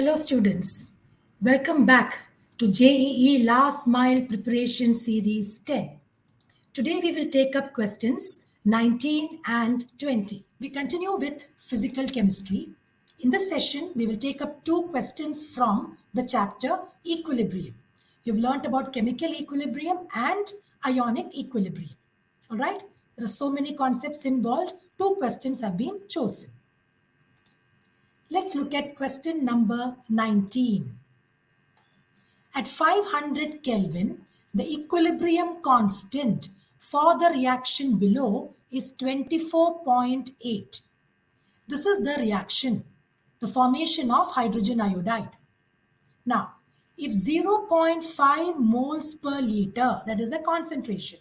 Hello students, welcome back to JEE Last Mile Preparation Series 10. Today we will take up questions 19 and 20. We continue with physical chemistry. In this session, we will take up two questions from the chapter equilibrium. You've learned about chemical equilibrium and ionic equilibrium. All right, there are so many concepts involved. Two questions have been chosen. Let's look at question number 19. At 500 Kelvin, the equilibrium constant for the reaction below is 24.8. This is the reaction, the formation of hydrogen iodide. Now, if 0.5 moles per liter, that is the concentration,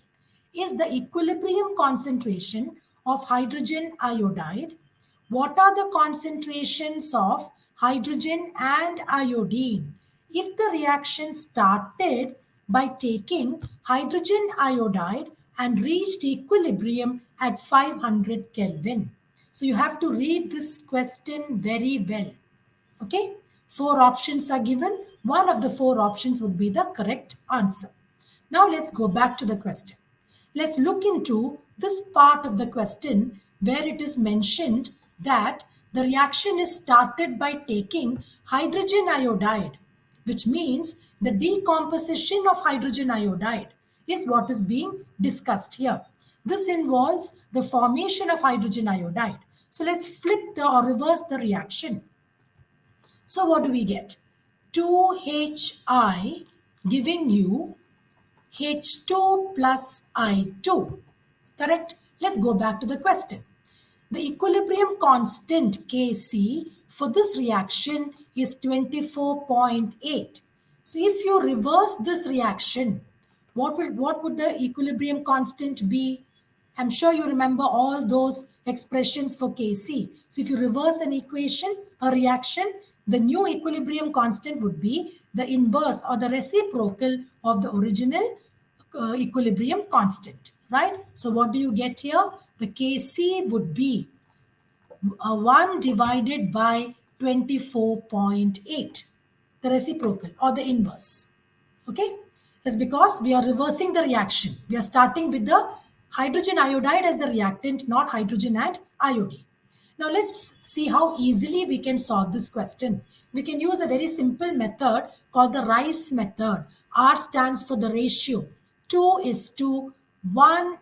is the equilibrium concentration of hydrogen iodide, what are the concentrations of hydrogen and iodine if the reaction started by taking hydrogen iodide and reached equilibrium at 500 Kelvin? So you have to read this question very well. Okay, 4 options are given. One of the 4 options would be the correct answer. Now let's go back to the question. Let's look into this part of the question where it is mentioned that the reaction is started by taking hydrogen iodide, which means the decomposition of hydrogen iodide is what is being discussed here. This involves the formation of hydrogen iodide. So let's flip or reverse the reaction. So what do we get? 2HI giving you H2 plus I2. Correct? Let's go back to the question. The equilibrium constant Kc for this reaction is 24.8. So if you reverse this reaction, what would the equilibrium constant be? I'm sure you remember all those expressions for Kc. So if you reverse an equation, a reaction, the new equilibrium constant would be the inverse or the reciprocal of the original equilibrium constant, right? So what do you get here? The Kc would be 1 divided by 24.8, the reciprocal or the inverse. Okay, that's because we are reversing the reaction. We are starting with the hydrogen iodide as the reactant, not hydrogen and iodine. Now let's see how easily we can solve this question. We can use a very simple method called the Rice method. R stands for the ratio. 2:1:1.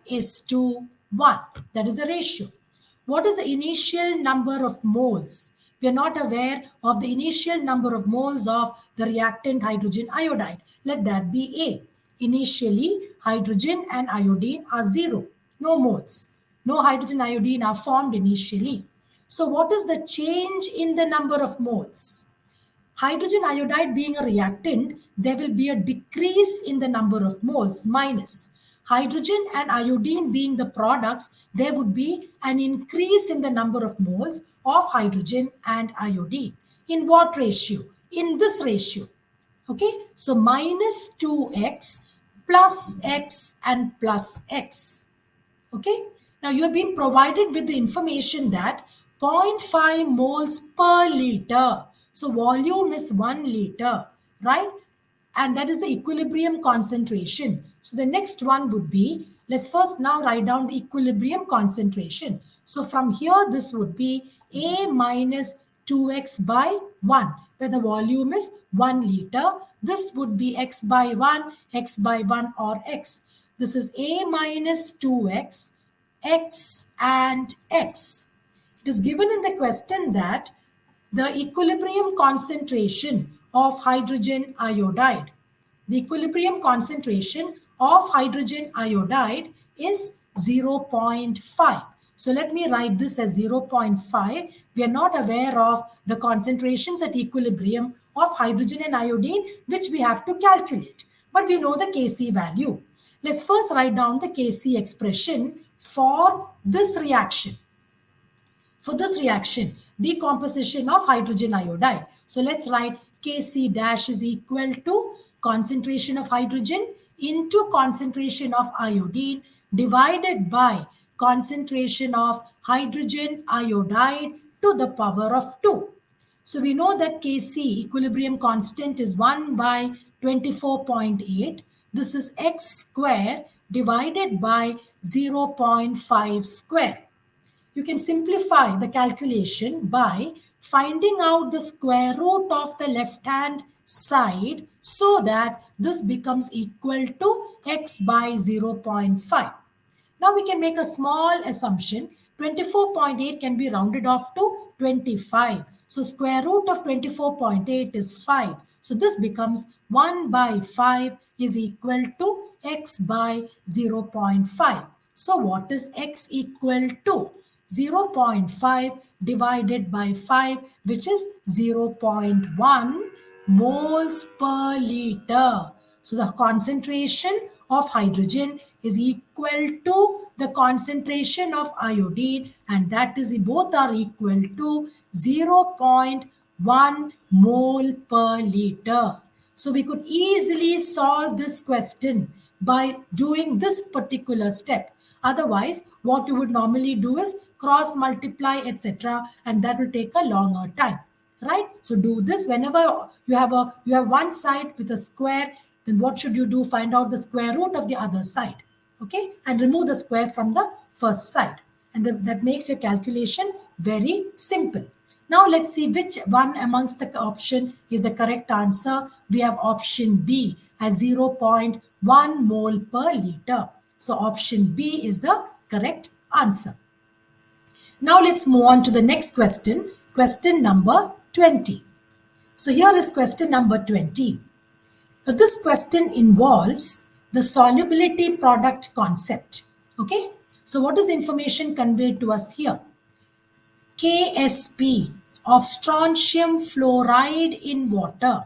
That is the ratio. What is the initial number of moles? We are not aware of the initial number of moles of the reactant hydrogen iodide. Let that be A. Initially, hydrogen and iodine are 0. No moles. No hydrogen iodine are formed initially. So what is the change in the number of moles? Hydrogen iodide being a reactant, there will be a decrease in the number of moles, minus. Hydrogen and iodine being the products, there would be an increase in the number of moles of hydrogen and iodine. In what ratio? In this ratio. Okay, so minus 2x plus x and plus x. Okay, now you have been provided with the information that 0.5 moles per liter. So volume is 1 liter, right? And that is the equilibrium concentration. So the next one would be, let's first now write down the equilibrium concentration. So from here, this would be A minus 2x by 1, where the volume is 1 liter. This would be x by 1, x by 1 or x. This is A minus 2x, x and x. It is given in the question that the equilibrium concentration of hydrogen iodide. The equilibrium concentration of hydrogen iodide is 0.5. So let me write this as 0.5. We are not aware of the concentrations at equilibrium of hydrogen and iodine, which we have to calculate. But we know the Kc value. Let's first write down the Kc expression for this reaction. For this reaction, decomposition of hydrogen iodide. So let's write Kc dash is equal to concentration of hydrogen into concentration of iodine divided by concentration of hydrogen iodide to the power of 2. So we know that Kc, equilibrium constant, is 1 by 24.8. This is x square divided by 0.5 square. You can simplify the calculation by finding out the square root of the left hand side so that this becomes equal to x by 0.5. Now we can make a small assumption. 24.8 can be rounded off to 25. So square root of 24.8 is 5. So this becomes 1 by 5 is equal to x by 0.5. So what is x equal to? 0.5 divided by 5, which is 0.1 moles per liter. So the concentration of hydrogen is equal to the concentration of iodine, and that is both are equal to 0.1 mole per liter. So we could easily solve this question by doing this particular step. Otherwise, what you would normally do is cross multiply, etc., and that will take a longer time, right? So do this whenever you have one side with a square. Then what should you do? Find out the square root of the other side, okay, and remove the square from the first side, and that makes your calculation very simple. Now let's see which one amongst the option is the correct answer. We have option B as 0.1 mole per liter. So option B is the correct answer. Now let's move on to the next question, question number 20. So here is question number 20. Now this question involves the solubility product concept. Okay, so what is the information conveyed to us here? Ksp of strontium fluoride in water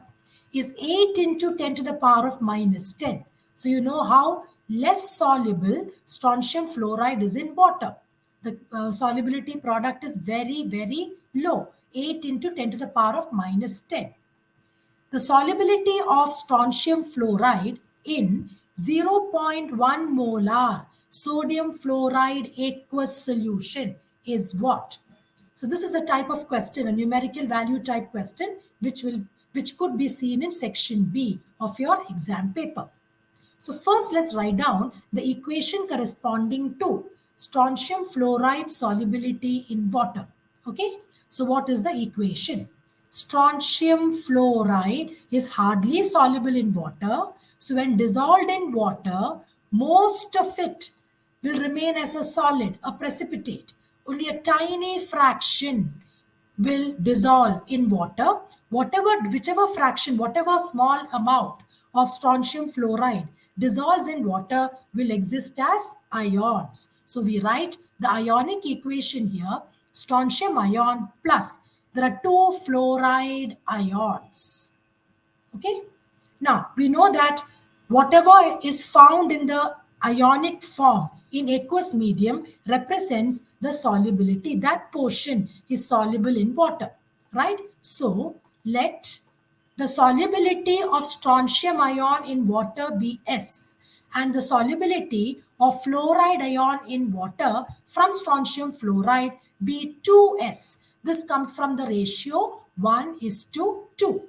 is 8 into 10 to the power of minus 10. So you know how less soluble strontium fluoride is in water. The solubility product is very, very low, 8 into 10 to the power of minus 10. The solubility of strontium fluoride in 0.1 molar sodium fluoride aqueous solution is what? So this is a type of question, a numerical value type question, which could be seen in section B of your exam paper. So first let's write down the equation corresponding to strontium fluoride solubility in water. Okay, so what is the equation? Strontium fluoride is hardly soluble in water. So when dissolved in water, most of it will remain as a solid, a precipitate. Only a tiny fraction will dissolve in water. Whichever fraction, whatever small amount of strontium fluoride dissolves in water will exist as ions. So we write the ionic equation here, strontium ion plus, there are two fluoride ions. Okay. Now, we know that whatever is found in the ionic form in aqueous medium represents the solubility. That portion is soluble in water, right? So, let the solubility of strontium ion in water be S, and the solubility of fluoride ion in water from strontium fluoride be 2S. This comes from the ratio 1:2.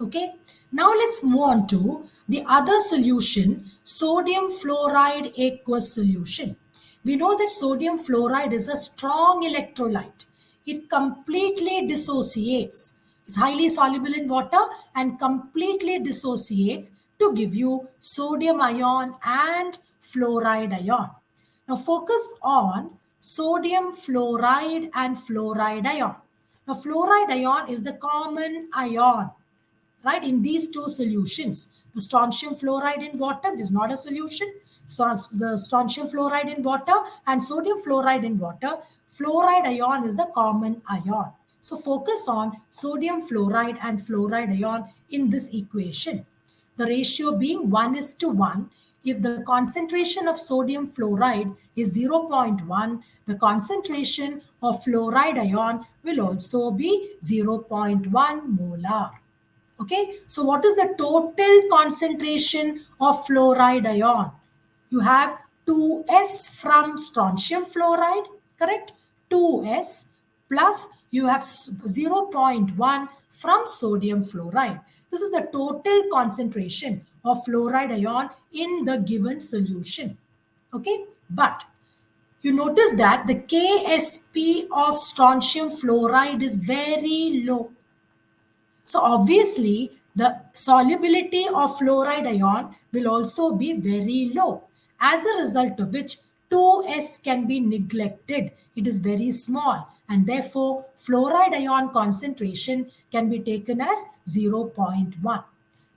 Okay, now let's move on to the other solution, sodium fluoride aqueous solution. We know that sodium fluoride is a strong electrolyte. It completely dissociates. It's highly soluble in water and completely dissociates to give you sodium ion and fluoride ion. Now focus on sodium fluoride and fluoride ion. Now fluoride ion is the common ion, right, in these two solutions. The strontium fluoride in water is not a solution. So the strontium fluoride in water and sodium fluoride in water, fluoride ion is the common ion. So focus on sodium fluoride and fluoride ion in this equation. The ratio being 1:1. If the concentration of sodium fluoride is 0.1, the concentration of fluoride ion will also be 0.1 molar. Okay, so what is the total concentration of fluoride ion? You have 2S from strontium fluoride, correct? 2S plus you have 0.1 from sodium fluoride. This is the total concentration of fluoride ion in the given solution. Okay, but you notice that the Ksp of strontium fluoride is very low. So obviously, the solubility of fluoride ion will also be very low, as a result of which 2s can be neglected. It is very small, and therefore fluoride ion concentration can be taken as 0.1.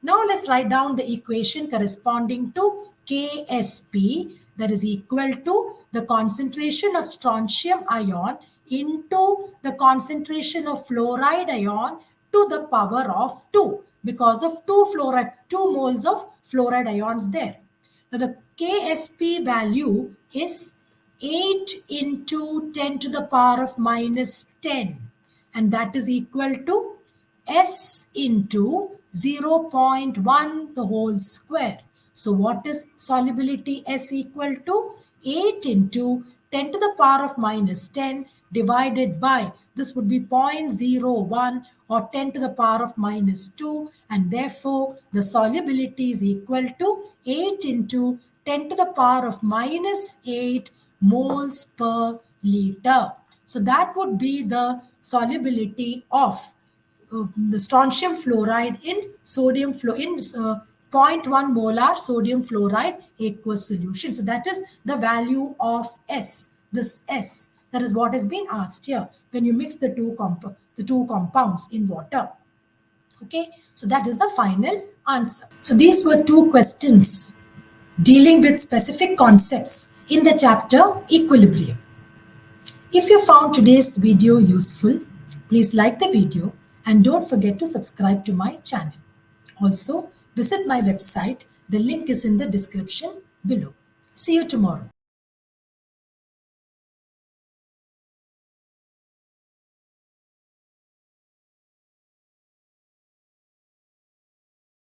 Now let's write down the equation corresponding to Ksp, that is equal to the concentration of strontium ion into the concentration of fluoride ion to the power of 2, because of 2 moles of fluoride ions there. Now the Ksp value is 8 into 10 to the power of minus 10, and that is equal to S into 0.1 the whole square. So what is solubility S equal to? 8 into 10 to the power of minus 10 divided by, this would be 0.01 or 10 to the power of minus 2, and therefore the solubility is equal to 8 into 10 to the power of minus 8 moles per liter. So that would be the solubility of the strontium fluoride in sodium in 0.1 molar sodium fluoride aqueous solution. So that is the value of S, this S. That is what has been asked here when you mix the two compounds in water. Okay, so that is the final answer. So these were two questions dealing with specific concepts in the chapter equilibrium. If you found today's video useful, please like the video and don't forget to subscribe to my channel. Also, visit my website. The link is in the description below. See you tomorrow.